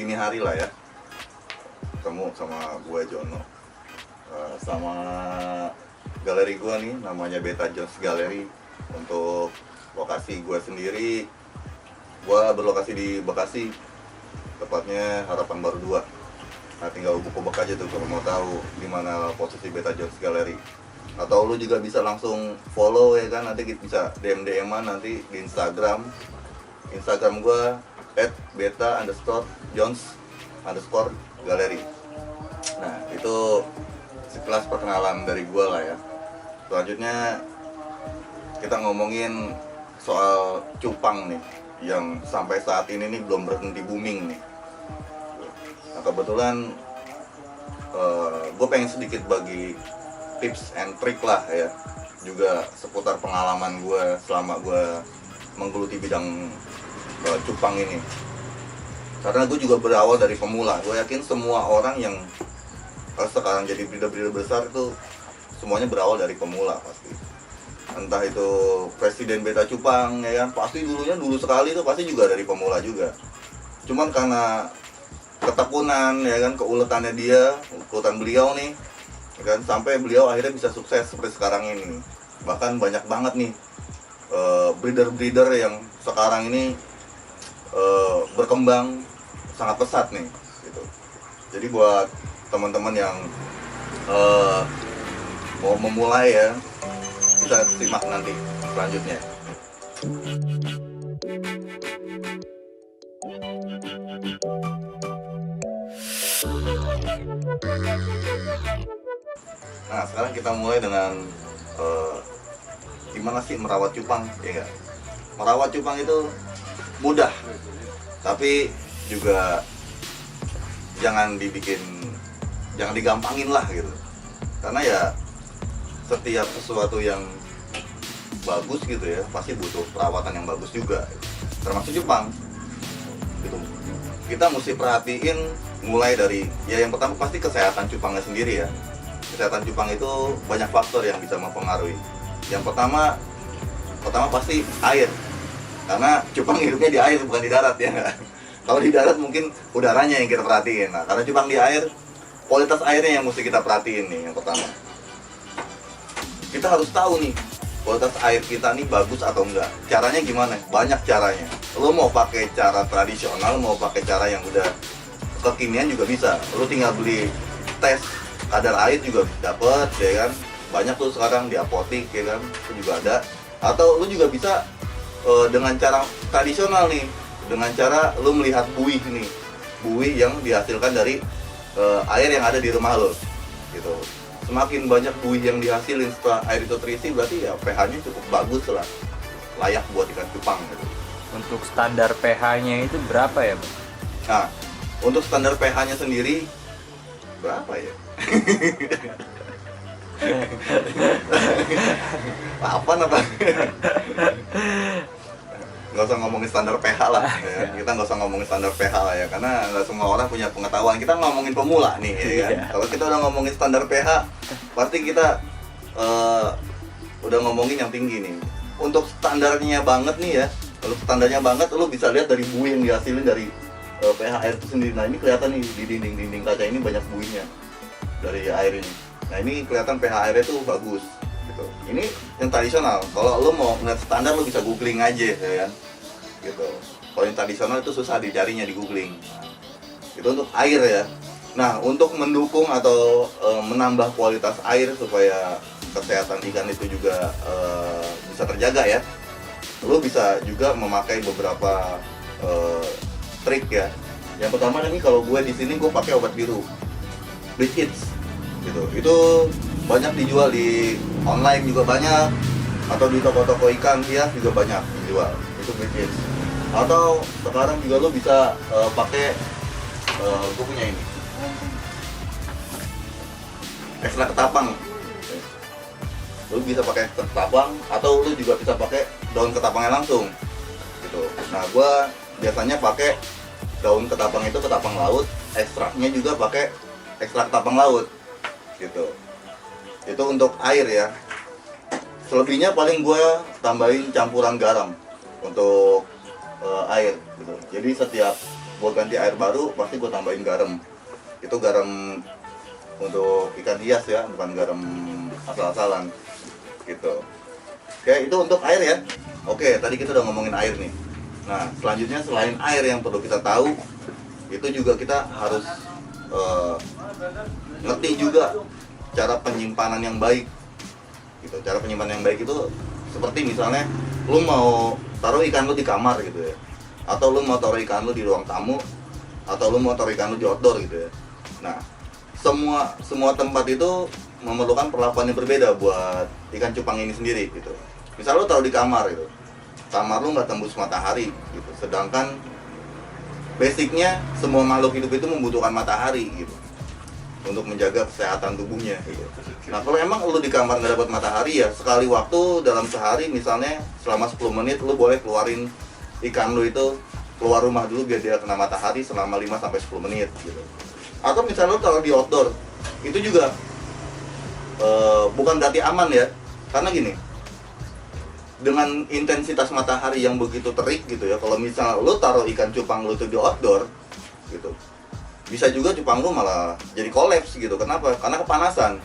dini hari lah ya, ketemu sama gue Jono, sama galeri gue nih namanya Beta Jones Gallery. Untuk lokasi gue sendiri, gue berlokasi di Bekasi, tepatnya Harapan Baru 2. Nah, tinggal buka-buka aja tuh kalau mau tahu di mana posisi Beta Jones Gallery. Atau lu juga bisa langsung follow ya kan, nanti bisa DM-an nanti di Instagram gue @beta_jones_gallery. Nah, itu sekelas perkenalan dari gue lah ya. Selanjutnya kita ngomongin soal cupang nih, yang sampai saat ini nih belum berhenti booming nih. Nah, kebetulan gue pengen sedikit bagi tips and trick lah ya, juga seputar pengalaman gue selama gue menggeluti bidang cupang ini. Karena gue juga berawal dari pemula. Gue yakin semua orang yang sekarang jadi breeder-breeder besar itu semuanya berawal dari pemula pasti. Entah itu presiden Beta Cupang ya kan, pasti dulu sekali itu pasti juga dari pemula juga. Cuman karena ketekunan ya kan, keuletannya keuletan beliau nih ya kan, sampai beliau akhirnya bisa sukses seperti sekarang ini. Bahkan banyak banget nih breeder-breeder yang sekarang ini berkembang sangat pesat nih gitu. Jadi buat teman-teman yang mau memulai ya, bisa simak nanti selanjutnya. Nah, sekarang kita mulai dengan gimana sih merawat cupang, ya gak? Merawat cupang itu mudah, tapi juga jangan digampangin lah gitu. Karena ya setiap sesuatu yang bagus gitu ya, pasti butuh perawatan yang bagus juga, termasuk cupang gitu. Kita mesti perhatiin mulai dari, ya yang pertama pasti kesehatan cupangnya sendiri ya. Kesehatan cupang itu banyak faktor yang bisa mempengaruhi. Yang pertama pasti air, karena cupang hidupnya di air bukan di darat ya. Kalau di darat mungkin udaranya yang kita perhatiin. Nah, karena cupang di air, kualitas airnya yang mesti kita perhatiin nih. Yang pertama, kita harus tahu nih kualitas air kita nih bagus atau enggak. Caranya gimana? Banyak caranya. Lo mau pakai cara tradisional, mau pakai cara yang udah kekinian juga bisa. Lo tinggal beli tes kadar air juga dapet ya kan. Banyak tuh sekarang di apotik ya kan, itu juga ada. Atau lo juga bisa dengan cara tradisional nih, dengan cara lo melihat buih nih, buih yang dihasilkan dari air yang ada di rumah lo gitu. Semakin banyak buih yang dihasilin setelah air itu terisi, berarti ya pH-nya cukup bagus lah, layak buat ikan cupang gitu. Untuk standar pH-nya itu berapa ya, Bang? Nah, untuk standar pH-nya sendiri berapa ya? Apaan apa? Nggak usah ngomongin standar pH lah ya. Kita nggak usah ngomongin standar pH lah ya, karena nggak semua orang punya pengetahuan. Kita ngomongin pemula nih ya kan. Kalau kita udah ngomongin standar pH, pasti kita udah ngomongin yang tinggi nih. Untuk standarnya banget nih ya, kalau standarnya banget lo bisa lihat dari buih yang dihasilin dari pH air itu sendiri. Nah, ini kelihatan nih di dinding kaca ini banyak buihnya dari air ini. Nah, ini kelihatan pH airnya tuh bagus gitu. Ini yang tradisional. Kalau lo mau ngeliat standar, lo bisa googling aja ya kan gitu. Kalau yang tradisional itu susah dicarinya di googling. Itu untuk air ya. Nah, untuk mendukung atau menambah kualitas air supaya kesehatan ikan itu juga bisa terjaga ya, lo bisa juga memakai beberapa trik ya. Yang pertama ini, kalau gue di sini gue pakai obat biru, Bleach Hits gitu. Itu banyak dijual di online juga banyak, atau di toko-toko ikan hias juga banyak dijual. Itu Bleach Hits. Atau sekarang juga lo bisa pakai gue punya ini, ekstrak ketapang. Lo bisa pakai ekstrak ketapang, atau lo juga bisa pakai daun ketapangnya langsung gitu. Nah, gue biasanya pakai daun ketapang itu ketapang laut, ekstraknya juga pakai ekstrak ketapang laut gitu. Itu untuk air ya. Selebihnya paling gue tambahin campuran garam untuk air gitu. Jadi setiap buat ganti air baru pasti gue tambahin garam. Itu garam untuk ikan hias ya, bukan garam asal-asalan gitu. Oke, itu untuk air ya. Oke, tadi kita udah ngomongin air nih. Nah, selanjutnya selain air yang perlu kita tahu, itu juga kita harus ngerti juga cara penyimpanan yang baik gitu. Cara penyimpanan yang baik itu seperti misalnya lu mau taruh ikan lu di kamar gitu ya, atau lu mau taruh ikan lu di ruang tamu, atau lu mau taruh ikan lu di outdoor gitu ya. Nah, semua tempat itu memerlukan perlakuan yang berbeda buat ikan cupang ini sendiri gitu. Misal lu taruh di kamar gitu, kamar lu nggak tembus matahari gitu, sedangkan basicnya semua makhluk hidup itu membutuhkan matahari gitu untuk menjaga kesehatan tubuhnya gitu. Nah, kalau emang lu di kamar nggak dapat matahari ya, sekali waktu dalam sehari misalnya selama 10 menit lu boleh keluarin ikan lu itu keluar rumah dulu biar dia kena matahari selama 5 sampai 10 menit gitu. Atau misalnya lu taruh di outdoor, itu juga bukan berarti aman ya. Karena gini, dengan intensitas matahari yang begitu terik gitu ya, kalau misalnya lu taruh ikan cupang lu itu di outdoor gitu, bisa juga cupang lu malah jadi kolaps gitu. Kenapa? Karena kepanasan.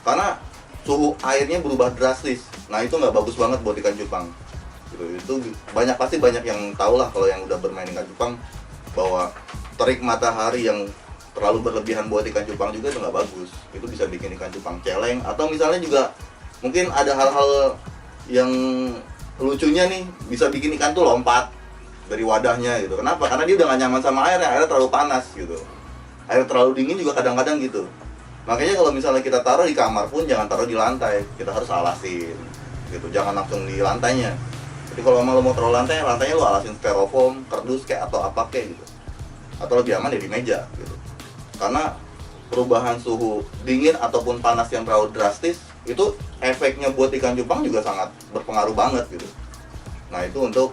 Karena suhu airnya berubah drastis. Nah, itu nggak bagus banget buat ikan cupang gitu. Itu pasti banyak yang tahu lah kalau yang udah bermain ikan cupang, bahwa terik matahari yang terlalu berlebihan buat ikan cupang juga itu nggak bagus. Itu bisa bikin ikan cupang celeng, atau misalnya juga mungkin ada hal-hal yang lucunya nih, bisa bikin ikan tuh lompat dari wadahnya gitu. Kenapa? Karena dia udah gak nyaman sama airnya terlalu panas gitu. Air terlalu dingin juga kadang-kadang gitu. Makanya kalau misalnya kita taruh di kamar pun jangan taruh di lantai, kita harus alasin gitu, jangan langsung di lantainya. Jadi kalau lo mau taruh lantainya lo alasin styrofoam, kardus kayak atau apa kayak gitu. Atau lebih aman ya di meja gitu. Karena perubahan suhu dingin ataupun panas yang terlalu drastis itu efeknya buat ikan cupang juga sangat berpengaruh banget gitu. Nah, itu untuk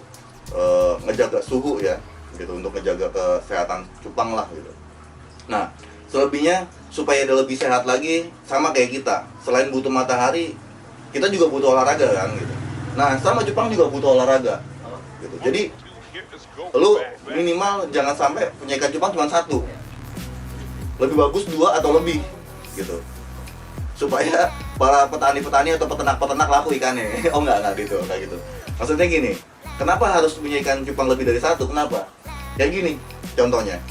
ngejaga suhu ya gitu, untuk ngejaga kesehatan cupang lah gitu. Nah, selebihnya supaya dia lebih sehat lagi, sama kayak kita, selain butuh matahari, kita juga butuh olahraga kan gitu. Nah, sama cupang juga butuh olahraga gitu. Jadi lu minimal jangan sampai punya ikan cupang cuma satu, lebih bagus 2 atau lebih gitu, supaya para petani-petani atau peternak-peternak laku ikannya. Oh enggak gitu, kayak gitu. Maksudnya gini, kenapa harus punya ikan cupang lebih dari satu? Kenapa? Kayak gini contohnya.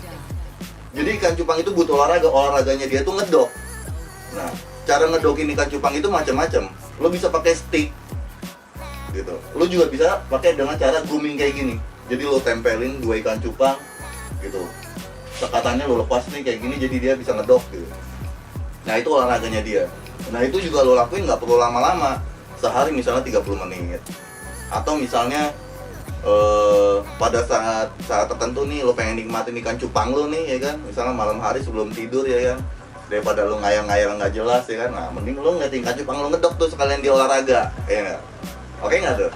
Jadi ikan cupang itu butuh olahraganya dia tuh ngedok. Nah, cara ngedokin ikan cupang itu macam-macam. Lo bisa pakai stick gitu. Lo juga bisa pakai dengan cara grooming kayak gini. Jadi lo tempelin 2 ikan cupang gitu. Sekatannya lo lepas nih kayak gini, jadi dia bisa ngedok gitu. Nah, itu olahraganya dia. Nah, itu juga lo lakuin nggak perlu lama-lama. Sehari misalnya 30 menit. Atau misalnya pada saat tertentu nih lo pengen nikmatin ikan cupang lo nih ya kan, misalnya malam hari sebelum tidur ya kan, daripada lo ngayal-ngayal nggak jelas ya kan, nah mending lo ngeliatin ikan cupang lo ngedok tuh sekalian di olahraga ya nggak? Oke nggak tuh?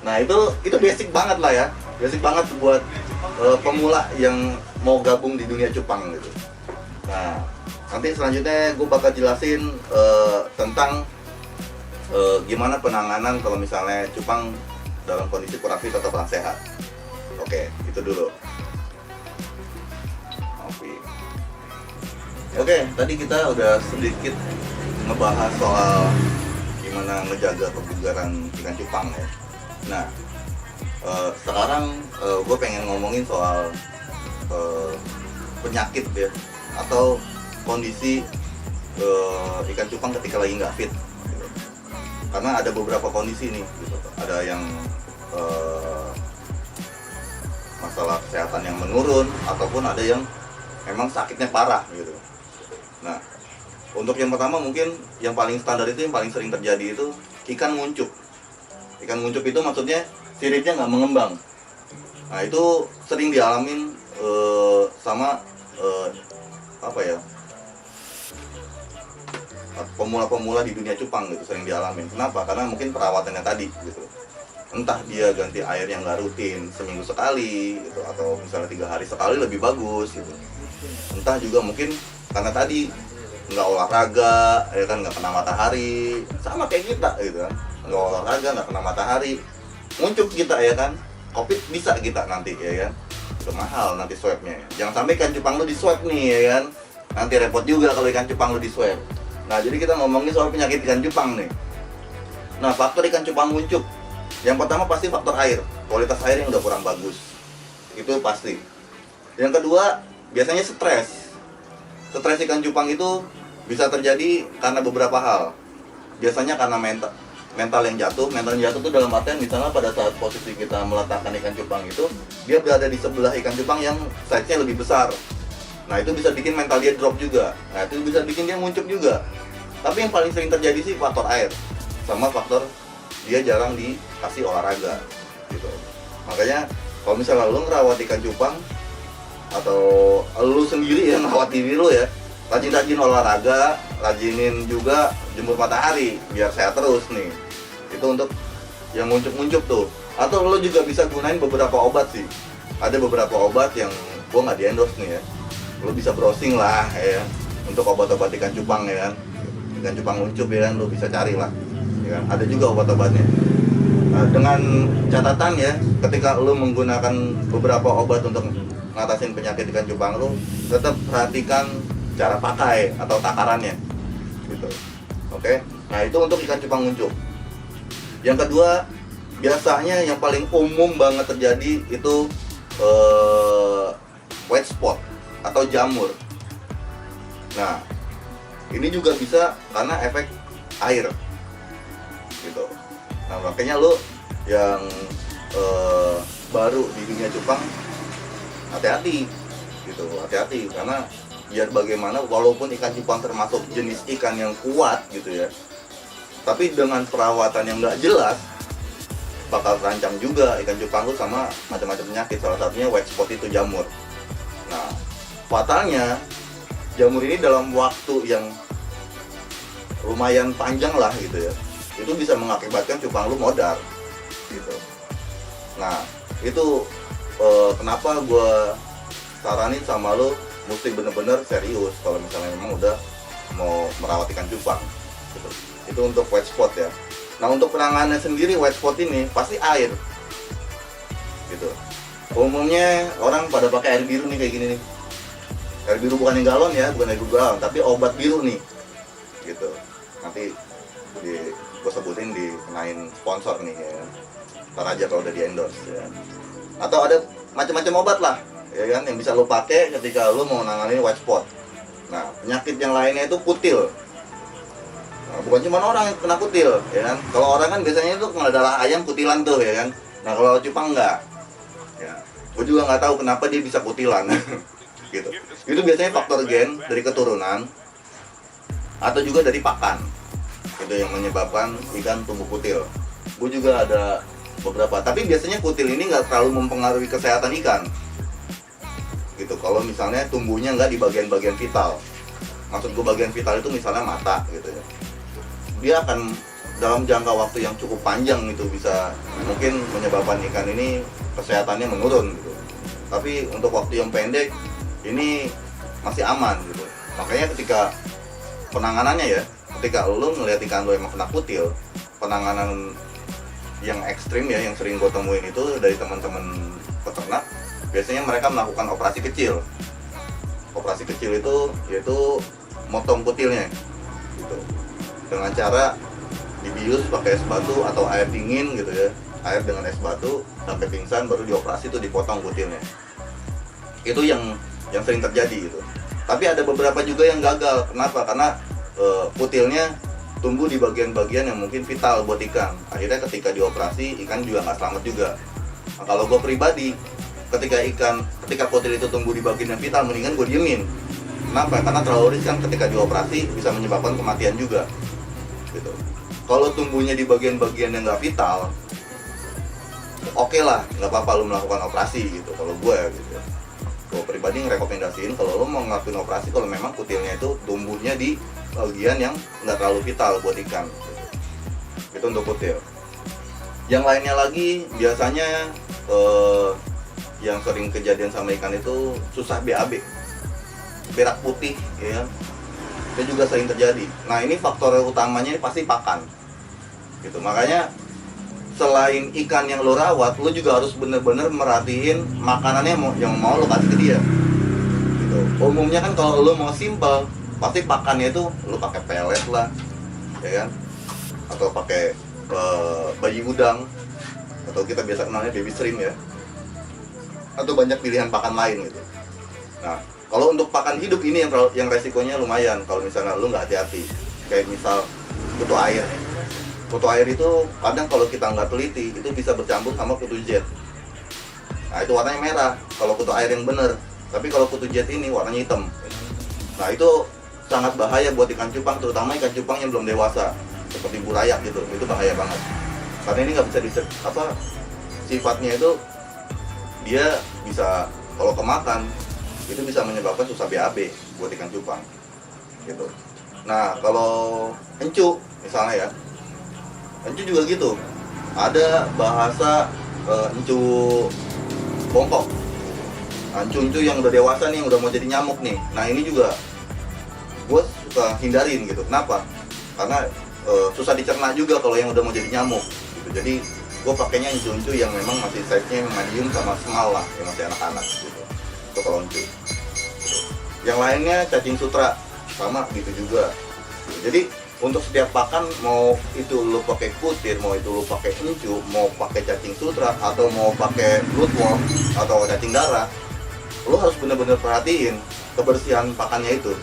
Nah, itu basic banget lah ya, basic banget buat pemula yang mau gabung di dunia cupang gitu. Nah, nanti selanjutnya gue bakal jelasin tentang gimana penanganan kalau misalnya cupang dalam kondisi kurang fit atau kurang sehat. Oke, itu dulu. Oke, tadi kita udah sedikit ngebahas soal gimana ngejaga kebugaran ikan cupang ya. Nah, sekarang gue pengen ngomongin soal penyakit ya, atau kondisi ikan cupang ketika lagi nggak fit gitu. Karena ada beberapa kondisi nih gitu. Ada yang masalah kesehatan yang menurun, ataupun ada yang memang sakitnya parah gitu. Nah, untuk yang pertama mungkin yang paling standar itu, yang paling sering terjadi itu ikan nguncup. Ikan nguncup itu maksudnya siripnya nggak mengembang. Nah, itu sering dialamin sama pemula-pemula di dunia cupang gitu, sering dialamin. Kenapa? Karena mungkin perawatannya tadi gitu. Entah dia ganti air yang nggak rutin seminggu sekali gitu, atau misalnya 3 hari sekali lebih bagus gitu. Entah juga mungkin karena tadi nggak olahraga ya kan, nggak kena matahari, sama kayak kita gitu kan, nggak olahraga, nggak kena matahari, nguncup kita ya kan, COVID bisa kita nanti ya kan. itu mahal nanti swabnya. Jangan sampai ikan cupang lu di swab nih ya kan, nanti repot juga kalau ikan cupang lu di swab. Nah jadi kita ngomongin soal penyakit ikan cupang nih. Nah faktor ikan cupang nguncup, yang pertama pasti faktor air, kualitas air yang udah kurang bagus, itu pasti. Yang kedua biasanya stres ikan cupang itu bisa terjadi karena beberapa hal. Biasanya karena mental yang jatuh itu dalam artian misalnya pada saat posisi kita meletakkan ikan cupang itu, dia berada di sebelah ikan cupang yang size-nya lebih besar. Nah itu bisa bikin mental dia drop juga. Nah itu bisa bikin dia nguncup juga. Tapi yang paling sering terjadi sih faktor air, sama faktor dia jarang dikasih olahraga gitu. Makanya kalau misalnya lu ngerawat ikan cupang, atau lu sendiri yang ngerawat diri lu ya, rajin-rajin olahraga, rajinin juga jemur matahari biar sehat terus nih. Itu untuk yang nguncup-nguncup tuh. Atau lu juga bisa gunain beberapa obat sih. Ada beberapa obat yang gua nggak di-endorse nih ya. Lu bisa browsing lah ya untuk obat-obat ikan cupang ya kan. Ikan cupang nguncup ya kan, lu bisa cari lah. Ya kan? Ada juga obat-obatnya. Nah, dengan catatan ya, ketika lu menggunakan beberapa obat untuk ngatasin penyakit ikan cupang lu, tetap perhatikan cara pakai atau takarannya gitu. Oke. Nah, itu untuk ikan cupang nguncup. Yang kedua, biasanya yang paling umum banget terjadi itu white spot atau jamur. Nah, ini juga bisa karena efek air gitu. Nah, makanya lo yang baru di dunia cupang, hati-hati gitu, hati-hati karena biar bagaimana walaupun ikan cupang termasuk jenis ikan yang kuat gitu ya, tapi dengan perawatan yang nggak jelas bakal terancam juga ikan cupang lu sama macam-macam penyakit, salah satunya white spot itu jamur. Nah, fatalnya jamur ini dalam waktu yang lumayan panjang lah gitu ya, itu bisa mengakibatkan cupang lu modar gitu. Nah, itu kenapa gue saranin sama lu mesti bener-bener serius kalau misalnya memang udah mau merawat ikan cupang gitu. Itu untuk white spot ya. Nah, untuk penanganannya sendiri white spot ini pasti air gitu. Umumnya orang pada pakai air biru nih kayak gini nih. Air biru bukan yang galon ya, bukan air biru galon, tapi obat biru nih gitu. Nanti gue sebutin dikenain sponsor nih ya. Ntar aja kalau udah di endorse ya. Atau ada macam-macam obat lah ya kan yang bisa lo pakai ketika lo mau nanganin white spot. Nah, penyakit yang lainnya itu kutil. Nah, bukan cuma orang yang kena kutil ya kan. Kalau orang kan biasanya itu kena darah ayam kutilan tuh ya kan. Nah, kalau cupang enggak ya. Gue juga nggak tahu kenapa dia bisa kutilan gitu. Itu biasanya faktor gen dari keturunan atau juga dari pakan itu yang menyebabkan ikan tumbuh kutil. Gue juga ada beberapa, tapi biasanya kutil ini nggak terlalu mempengaruhi kesehatan ikan gitu. Kalau misalnya tumbuhnya nggak di bagian-bagian vital, maksud gue bagian vital itu misalnya mata gitu ya, dia akan dalam jangka waktu yang cukup panjang itu bisa mungkin menyebabkan ikan ini kesehatannya menurun gitu. Tapi untuk waktu yang pendek ini masih aman gitu. Makanya ketika penanganannya ya, ketika lo ngeliat ikan lo emang kena kutil, penanganan yang ekstrim ya, yang sering gue temuin itu dari teman-teman peternak, biasanya mereka melakukan operasi kecil. Operasi kecil itu yaitu motong kutilnya gitu, dengan cara dibius pakai es batu atau air dingin gitu ya, air dengan es batu sampai pingsan, baru dioperasi itu dipotong kutilnya. Itu yang sering terjadi gitu. Tapi ada beberapa juga yang gagal. Kenapa? Karena kutilnya tumbuh di bagian-bagian yang mungkin vital buat ikan. Akhirnya ketika dioperasi ikan juga nggak selamat juga. Nah, kalau gue pribadi, ketika kutil itu tumbuh di bagian yang vital, mendingan gue diemin. Kenapa? Karena terlalu riskan ketika dioperasi bisa menyebabkan kematian juga gitu. Kalau tumbuhnya di bagian-bagian yang nggak vital, oke lah, nggak apa-apa lu melakukan operasi gitu. Kalau gue gitu, gue pribadi ngerekomendasiin kalau lo mau ngelakuin operasi kalau memang kutilnya itu tumbuhnya di bagian yang nggak terlalu vital buat ikan gitu. Itu untuk kutil. Yang lainnya lagi biasanya yang sering kejadian sama ikan itu susah BAB, berak putih ya, itu juga sering terjadi. Nah, ini faktor utamanya pasti pakan gitu. Makanya selain ikan yang lo rawat, lo juga harus bener-bener merhatiin makanannya yang mau lo kasih ke dia gitu. Umumnya kan kalau lo mau simple, pasti pakannya itu lo pakai pelet lah, ya kan, atau pakai bayi udang, atau kita biasa kenalnya baby shrimp ya, atau banyak pilihan pakan lain gitu. Nah, kalau untuk pakan hidup ini yang resikonya lumayan kalau misalnya lo nggak hati-hati, kayak misal kutu air. Kutu air itu kadang kalau kita nggak teliti itu bisa bercampur sama kutu jet. Nah itu warnanya merah kalau kutu air yang bener, tapi kalau kutu jet ini warnanya hitam. Nah itu sangat bahaya buat ikan cupang, terutama ikan cupang yang belum dewasa seperti burayak gitu, itu bahaya banget. Karena ini nggak bisa sifatnya itu dia bisa kalau kemakan itu bisa menyebabkan susah BAB buat ikan cupang gitu. Nah kalau encu misalnya ya, encu juga gitu, ada bahasa encu bongkok. Nah, encu yang udah dewasa nih, udah mau jadi nyamuk nih. Nah ini juga gue suka hindarin gitu. Kenapa? Karena susah dicerna juga kalau yang udah mau jadi nyamuk gitu. Jadi gue pakainya encu yang memang masih size-nya medium sama small lah, yang masih anak-anak gitu. Itu kalau encu. Yang lainnya cacing sutra sama gitu juga. Jadi untuk setiap pakan, mau itu lo pakai kutir, mau itu lo pakai encu, mau pakai cacing sutra, atau mau pakai bloodworm atau cacing darah, lo harus benar-benar perhatiin kebersihan pakannya itu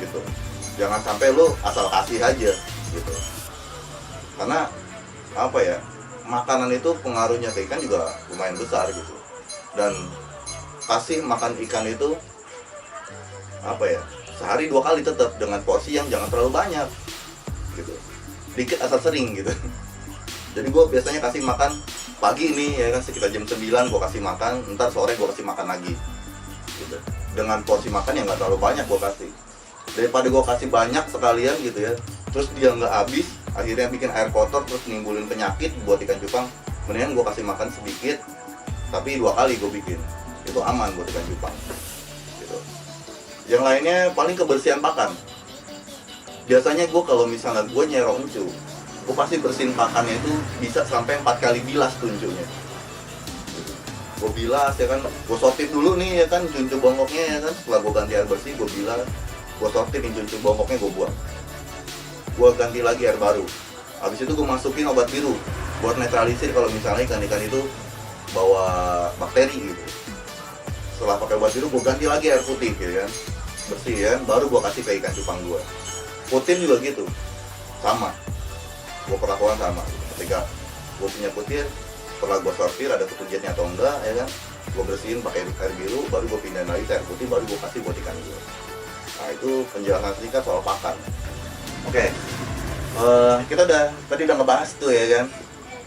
gitu. Jangan sampai lo asal kasih aja gitu. Karena apa ya, makanan itu pengaruhnya ke ikan juga lumayan besar gitu. Dan kasih makan ikan itu apa ya, sehari 2 kali tetap dengan porsi yang jangan terlalu banyak gitu, dikit asal sering gitu. Jadi gue biasanya kasih makan pagi ini ya kan, sekitar jam 9 gue kasih makan, ntar sore gue kasih makan lagi gitu. Dengan porsi makan yang nggak terlalu banyak gue kasih, daripada gue kasih banyak sekalian gitu ya, terus dia nggak habis, akhirnya bikin air kotor terus nimbulin penyakit buat ikan cupang. Mendingan gue kasih makan sedikit tapi 2 kali gue bikin, itu aman buat ikan cupang gitu. Yang lainnya paling kebersihan pakan. Biasanya gue kalau misalnya gue nyerok encu, gue pasti bersihin pakannya itu bisa sampai 4 kali bilas tuh encunya. Gue bilas ya kan, gue sortir dulu nih ya kan cuncu bongkoknya ya kan. Setelah gue ganti air bersih, gue bilas, gue sortir nih cuncu bongkoknya, gue buang. Gue ganti lagi air baru. Habis itu gue masukin obat biru buat netralisir kalau misalnya ikan-ikan itu bawa bakteri gitu. Setelah pakai obat biru, gue ganti lagi air putih gitu kan, bersih ya, baru gue kasih ke ikan cupang gue. Putin juga gitu, sama, gue perlakuan sama. Ketika gue punya putir, setelah gue sortir ada kutu jetnya atau enggak ya kan, gue bersihin pakai air biru, baru gue pindahin lagi ke air putih, baru gue kasih buat ikan gue. Nah itu penjelasan singkat soal pakan. Oke, kita tadi udah ngebahas tuh ya kan,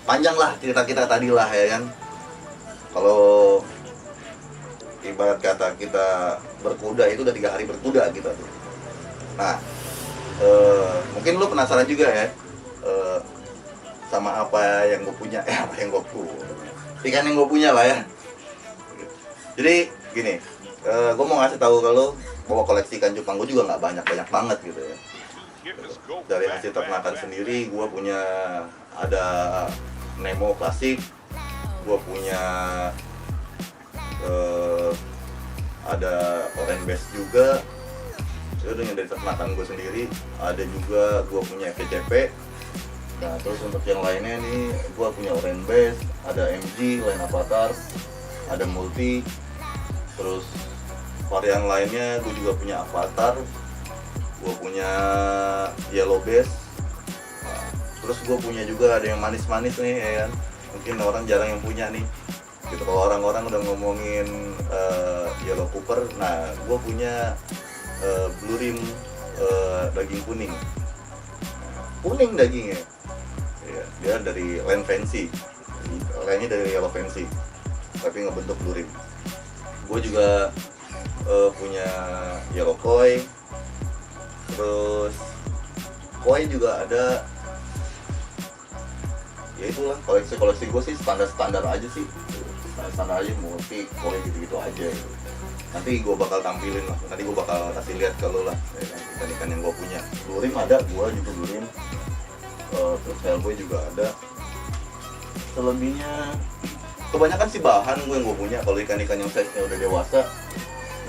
panjang lah cerita kita tadi lah ya kan. Kalau ibarat kata kita berkuda itu udah 3 hari berkuda kita tuh. Nah mungkin lo penasaran juga ya sama apa yang gue punya, apa yang gue punya, ikan yang gue punya lah ya. Jadi gini, gue mau ngasih tahu kalau bahwa koleksi ikan cupang gue juga nggak banyak banget gitu ya. Dari hasil ternakan sendiri, gue punya ada Nemo klasik, gue punya ada orange base juga. Itu yang dari ternakan gue sendiri. Ada juga gue punya KCP. Nah terus untuk yang lainnya nih, gue punya orange base, ada MG, line avatar, ada multi. Terus varian lainnya gue juga punya avatar, gue punya yellow base. Nah, terus gue punya juga ada yang manis-manis nih ya kan, mungkin orang jarang yang punya nih gitu. Kalau orang-orang udah ngomongin yellow cooper, nah gue punya blue rim daging kuning. Kuning dagingnya ya, dia dari line fancy, lainnya dari yellow fancy tapi ngebentuk blue rim. Gue juga punya yellow koi. Terus koi juga ada. Ya itulah, koleksi gue sih standar aja sih, standar aja, multi koi gitu aja gitu. Nanti gue bakal tampilin lah, nanti gue bakal kasih lihat ke lo lah ikan-ikan yang gue punya. Blue rim ada, gue juga blue rim. Terus hellboy juga ada. selebihnya kebanyakan sih bahan gue yang gue punya. Kalau ikan-ikan yang size-nya udah dewasa,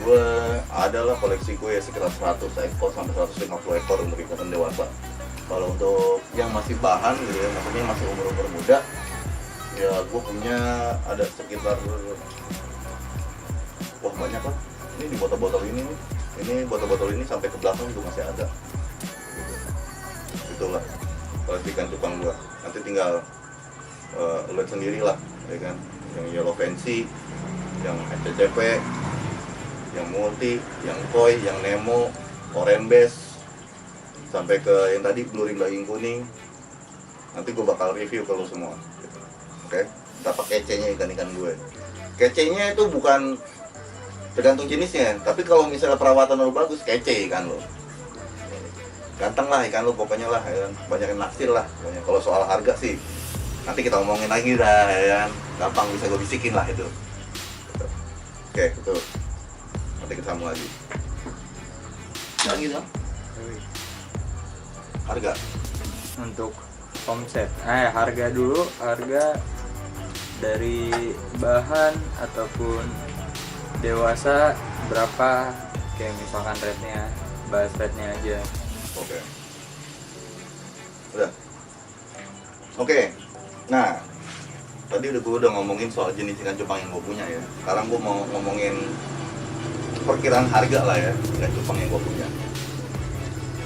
gue adalah koleksi gue ya sekitar 100 ekor sampai 150 ekor untuk ikan dewasa. Kalau untuk yang masih bahan gitu ya, maksudnya masih umur-umur muda, ya gue punya ada sekitar, wah banyak lah. Ini di botol-botol ini nih. Ini botol-botol ini sampai ke belakang juga masih ada. Gitu. Itulah koleksi ikan cupang gue. Nanti tinggal lihat sendiri lah, ya kan. Yang yellow fancy, yang FCCP, yang multi, yang koi, yang nemo, orange bass, sampai ke yang tadi blue rim daging kuning. Nanti gue bakal review ke lo semua gitu. Oke, berapa kecenya ikan-ikan gue. Kecenya itu bukan tergantung jenisnya, tapi kalau misalnya perawatan lo bagus, kece ikan lo. Ganteng lah ikan lo pokoknya lah, ya kan. Banyak yang naksir lah pokoknya. Kalau soal harga sih nanti kita omongin lagi dah, ya kan. Gampang bisa gue bisikin lah itu gitu. Oke, betul. Nanti kita sambung lagi lagi dong. Harga Untuk omset, harga dulu, harga dari bahan ataupun dewasa berapa, kayak misalkan rate-nya, bahas rate-nya aja. oke. Udah. Oke. Nah, tadi gue udah ngomongin soal jenis ikan cupang yang gue punya ya. Sekarang gue mau ngomongin perkiraan harga lah ya ikan cupang yang gue punya.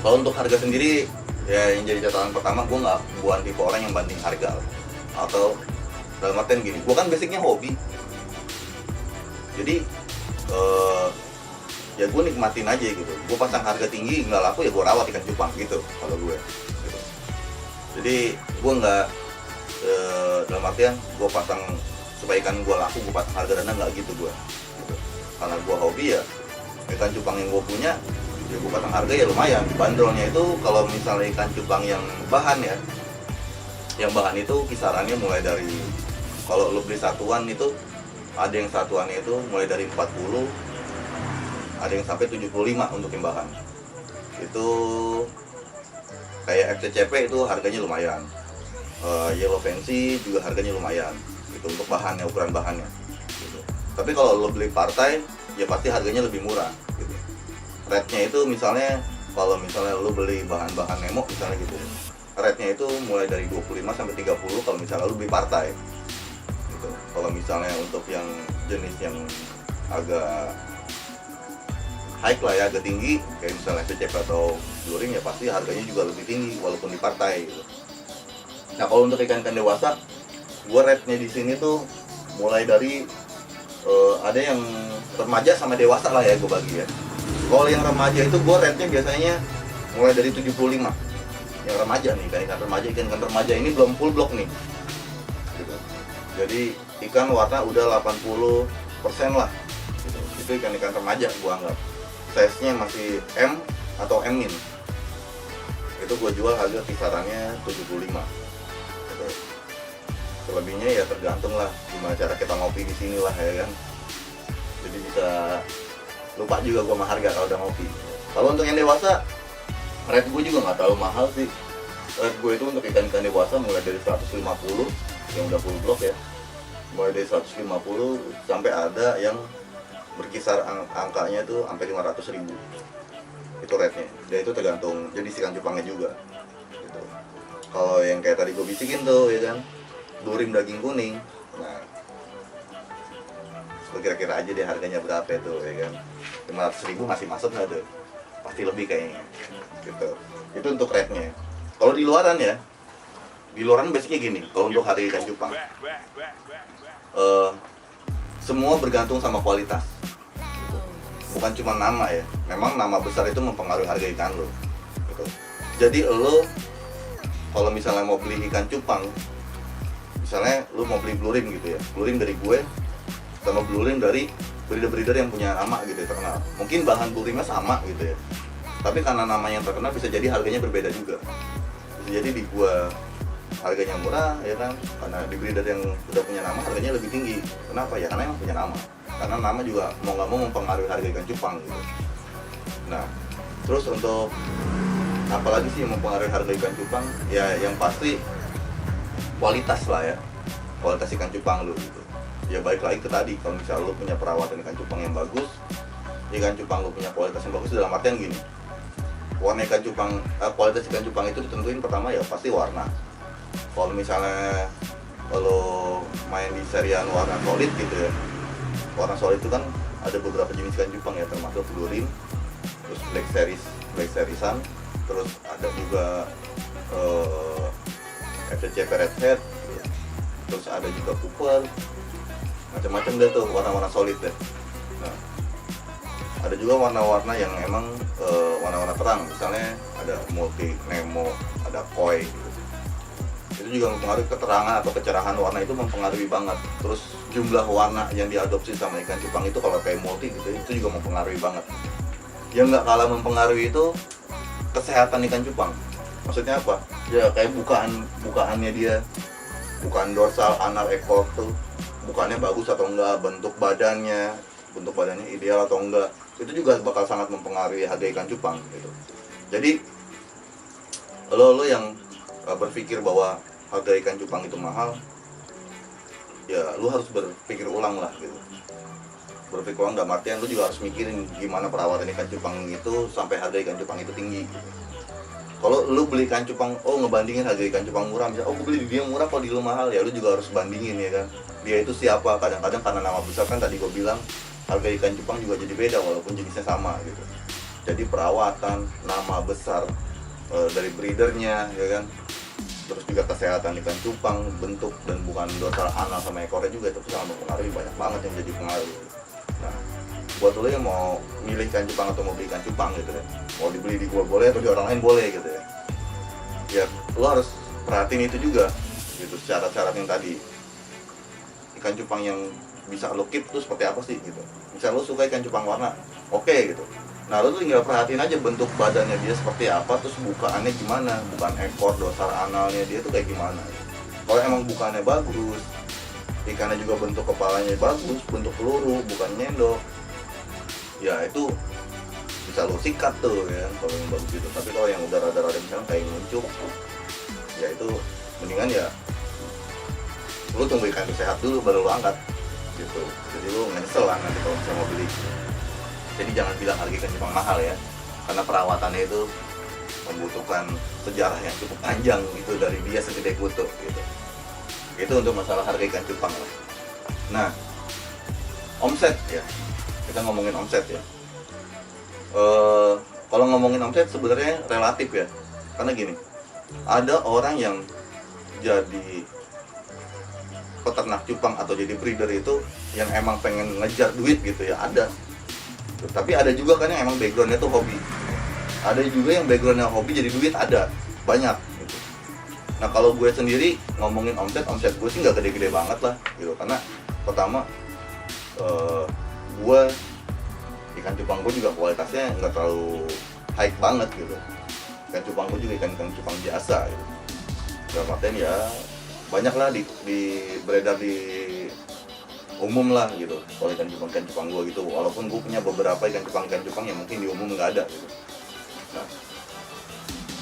Kalau untuk harga sendiri, ya yang jadi catatan pertama, gue nggak bukan tipe orang yang banding harga lah. Atau dalam artian gini, gue kan basicnya hobi. Jadi ya gue nikmatin aja gitu. Gue pasang harga tinggi nggak laku, ya gue rawat ikan cupang gitu kalau gue gitu. Jadi gue nggak dalam artian gue pasang supaya ikan gue laku, gue pasang harga rendah, nggak gitu gue gitu. Karena gue hobi ya, ikan cupang yang gue punya ya gue pasang harga ya lumayan. Bandrolnya itu kalau misalnya ikan cupang yang bahan ya, yang bahan itu kisarannya mulai dari, kalau lo beli satuan itu ada yang satuannya itu mulai dari 40, ada yang sampai 75 untuk yang bahan. Itu kayak FCCP itu harganya lumayan, Yellow Fancy juga harganya lumayan itu untuk bahannya, ukuran bahannya gitu. Tapi kalau lo beli partai ya pasti harganya lebih murah gitu. Rate-nya itu misalnya kalau misalnya lo beli bahan-bahan Nemo misalnya gitu, rate-nya itu mulai dari 25 sampai 30 kalau misalnya lo beli partai gitu. Kalau misalnya untuk yang jenis yang agak high lah ya, agak tinggi kayak misalnya FCCP atau Blue Rim ya pasti harganya juga lebih tinggi walaupun di partai gitu. Nah kalau untuk ikan-ikan dewasa, gue rate-nya di sini tuh mulai dari ada yang remaja sama dewasa lah ya gue bagi ya. Kalau yang remaja itu gue rate-nya biasanya mulai dari 75. Yang remaja nih, ikan-ikan remaja ini belum full block nih gitu. Jadi ikan warna udah 80% lah gitu. Itu ikan-ikan remaja gue anggap. Size-nya masih M atau M min. Itu gue jual harga kisarannya 75 gitu. Selebihnya ya tergantung lah gimana cara kita ngopi di sini lah ya kan. Jadi bisa lupa juga gue sama harga kalau udah ngopi. Kalau untuk yang dewasa, rate gue juga nggak terlalu mahal sih. Rate gue itu untuk ikan-ikan dewasa mulai dari 150 yang udah full block ya, mulai dari 150 sampai ada yang berkisar angkanya itu sampai 500.000. Itu rate-nya. Dan itu tergantung jenis ikan cupangnya juga. Gitu. Kalau yang kayak tadi gue bisikin tuh ya kan, Blue Rim daging kuning. Nah, kira-kira aja deh harganya berapa itu ya kan. 500.000 masih masuk nggak tuh? Pasti lebih kayaknya. Gitu. Itu untuk rate-nya. Kalau di luaran ya, di luaran basicnya gini. Kalau untuk harga ikan cupang, semua bergantung sama kualitas. Gitu. Bukan cuma nama ya. Memang nama besar itu mempengaruhi harga ikan lo. Gitu. Jadi lo kalau misalnya mau beli ikan cupang, misalnya lo mau beli Blue Rim gitu ya, Blue Rim dari gue sama Blue Rim dari breeder-breeder yang punya nama gitu ya, terkenal. Mungkin bahan Blue Rimnya sama gitu ya, tapi karena namanya yang terkenal bisa jadi harganya berbeda juga. Bisa jadi di gua harganya murah ya kan, karena di breeder yang udah punya nama harganya lebih tinggi. Kenapa ya? Karena emang punya nama. Karena nama juga mau nggak mau mempengaruhi harga ikan cupang gitu. Nah, terus untuk apalagi sih yang mempengaruhi harga ikan cupang? Ya yang pasti kualitas lah ya. kualitas ikan cupang lu gitu. Ya baik lagi ke tadi, kalau misalnya lu punya perawatan ikan cupang yang bagus, ikan cupang lu punya kualitas yang bagus dalam artian gini, warna ikan cupang, kualitas ikan cupang itu ditentuin pertama ya pasti warna. Kalau misalnya kalau main di serian warna solid gitu ya, warna solid itu kan ada beberapa jenis ikan cupang ya, termasuk fluorine, terus black seriesan, terus ada juga FCC redhead, terus ada juga cooper, macam-macam deh tuh warna-warna solid deh. Nah, ada juga warna-warna yang emang warna-warna terang, misalnya ada multi, nemo, ada koi gitu. Itu juga mempengaruhi keterangan atau kecerahan warna, itu mempengaruhi banget. Terus jumlah warna yang diadopsi sama ikan cupang itu kalau kayak multi gitu, itu juga mempengaruhi banget. Yang nggak kalah mempengaruhi itu kesehatan ikan cupang. Maksudnya apa? Ya kayak bukaannya dia, bukaan dorsal, anal, ekor tuh bukannya bagus atau enggak, bentuk badannya ideal atau enggak, itu juga bakal sangat mempengaruhi harga ikan cupang gitu. Jadi lo yang berpikir bahwa harga ikan cupang itu mahal, ya lo harus berpikir ulang lah gitu. Berpikir ulang dalam artian lo juga harus mikirin gimana perawatan ikan cupang itu sampai harga ikan cupang itu tinggi gitu. Kalau lu beli ikan cupang, ngebandingin harga ikan cupang murah, misalnya, gue beli di dia murah, kalau di lu mahal, ya lu juga harus bandingin ya kan. Dia itu siapa? Kadang-kadang karena nama besar kan, tadi gue bilang harga ikan cupang juga jadi beda walaupun jenisnya sama gitu. Jadi perawatan, nama besar dari breedernya ya kan. Terus juga kesehatan ikan cupang, bentuk dan bukan dorsal, anal sama ekornya juga itu sangat mempengaruhi, banyak banget yang jadi pengaruh. Nah, buat lo yang mau milih ikan cupang atau mau beli ikan cupang gitu ya, mau dibeli di gua boleh atau di orang lain boleh gitu ya, ya lo harus perhatiin itu juga gitu, syarat-syarat yang tadi. Ikan cupang yang bisa lo keep tuh seperti apa sih gitu. Misal lo suka ikan cupang warna, oke gitu, nah lo tuh tinggal perhatiin aja bentuk badannya dia seperti apa, terus bukaannya gimana, bukan ekor, dorsal, analnya dia tuh kayak gimana. Kalau emang bukaannya bagus, ikannya juga bentuk kepalanya bagus, bentuk peluru, bukan nyendok, ya itu bisa lo sikat tuh ya kalau yang bagus gitu. Tapi kalau yang udah rada-rada misalnya kayak muncul, ya itu mendingan ya lo tunggu ikan itu sehat dulu baru lo angkat gitu. Jadi lo nyesel lah nanti kalau misalnya mau beli. Jadi jangan bilang harga ikan cupang mahal ya, karena perawatannya itu membutuhkan sejarah yang cukup panjang itu dari dia segede kutu gitu. Itu untuk masalah harga ikan cupang lah. Nah, omset ya, kita ngomongin omset ya. Kalau ngomongin omset sebenarnya relatif ya, karena gini, ada orang yang jadi peternak cupang atau jadi breeder itu yang emang pengen ngejar duit gitu ya, ada. Tapi ada juga kan yang emang backgroundnya tuh hobi. Ada juga yang backgroundnya hobi jadi duit, ada banyak gitu. Nah kalau gue sendiri ngomongin omset gue sih nggak gede-gede banget lah gitu, karena pertama gue ikan cupang gue juga kualitasnya nggak terlalu high banget gitu. Ikan cupang gue juga ikan cupang biasa gitu. Dalam artian ya banyak lah di beredar di umum lah gitu kalau ikan cupang gue gitu, walaupun gue punya beberapa ikan cupang yang mungkin di umum nggak ada gitu. Nah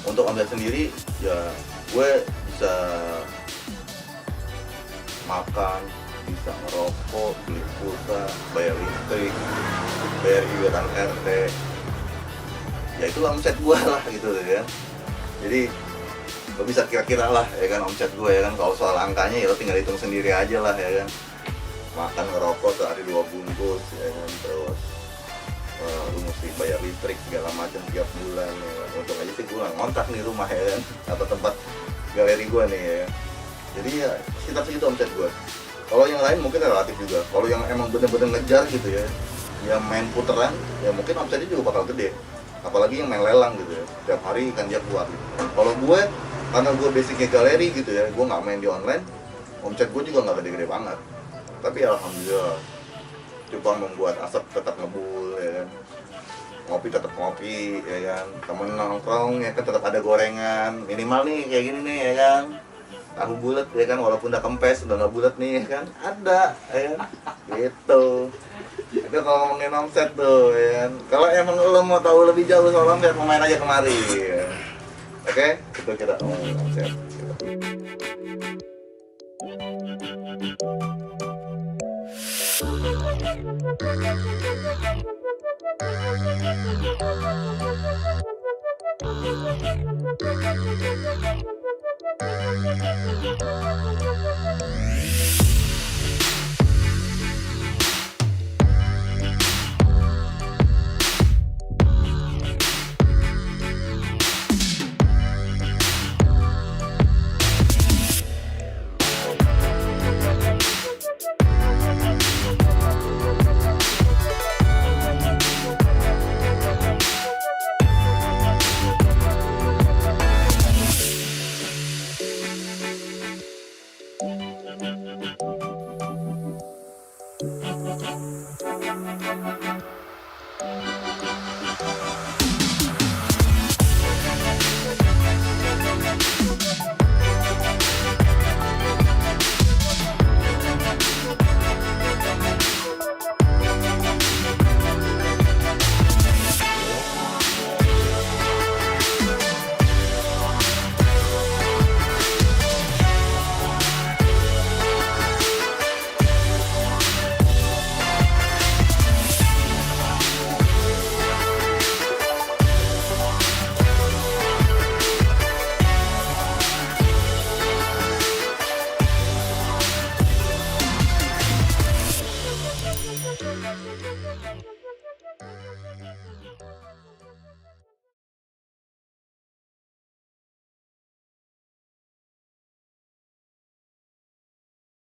untuk omset sendiri ya gue bisa makan, bisa ngerokok, beli pulsa, bayar listrik, bayar iuran RT, ya itu omset gue lah gitu ya. Jadi lo bisa kira-kira lah ya kan omset gue ya kan. Kalau soal angkanya ya lo tinggal hitung sendiri aja lah ya kan. Makan ngerokok sehari 2 bungkus ya kan, terus lu mesti bayar listrik segala macam tiap bulan ya kan. Untung aja sih gue ngontrak nih rumah ya kan, atau tempat galeri gue nih ya. Jadi ya sekitar segitu omset gue. Kalau yang lain mungkin relatif juga. Kalau yang emang bener-bener ngejar gitu ya, yang main puteran, ya mungkin omsetnya juga bakal gede. Apalagi yang main lelang gitu ya, tiap hari kan dia keluar gitu. Kalau gue, karena gue basicnya galeri gitu ya, gue nggak main di online, omset gue juga nggak gede-gede banget. Tapi alhamdulillah, cupang membuat asap tetap ngebul ya kan, ngopi tetap ngopi ya kan, temen nongkrong ya kan tetap ada gorengan, minimal nih kayak gini nih ya kan, tahu bulat ya kan, walaupun udah kempes udah nggak bulat nih ya kan, ada ya kan, gitu. Itu kalau ngomongin omset tuh ya kan. Kalau emang lo mau tahu lebih jauh soal omset, mau main aja kemari ya. Oke, itu kita ngomongin omset gitu.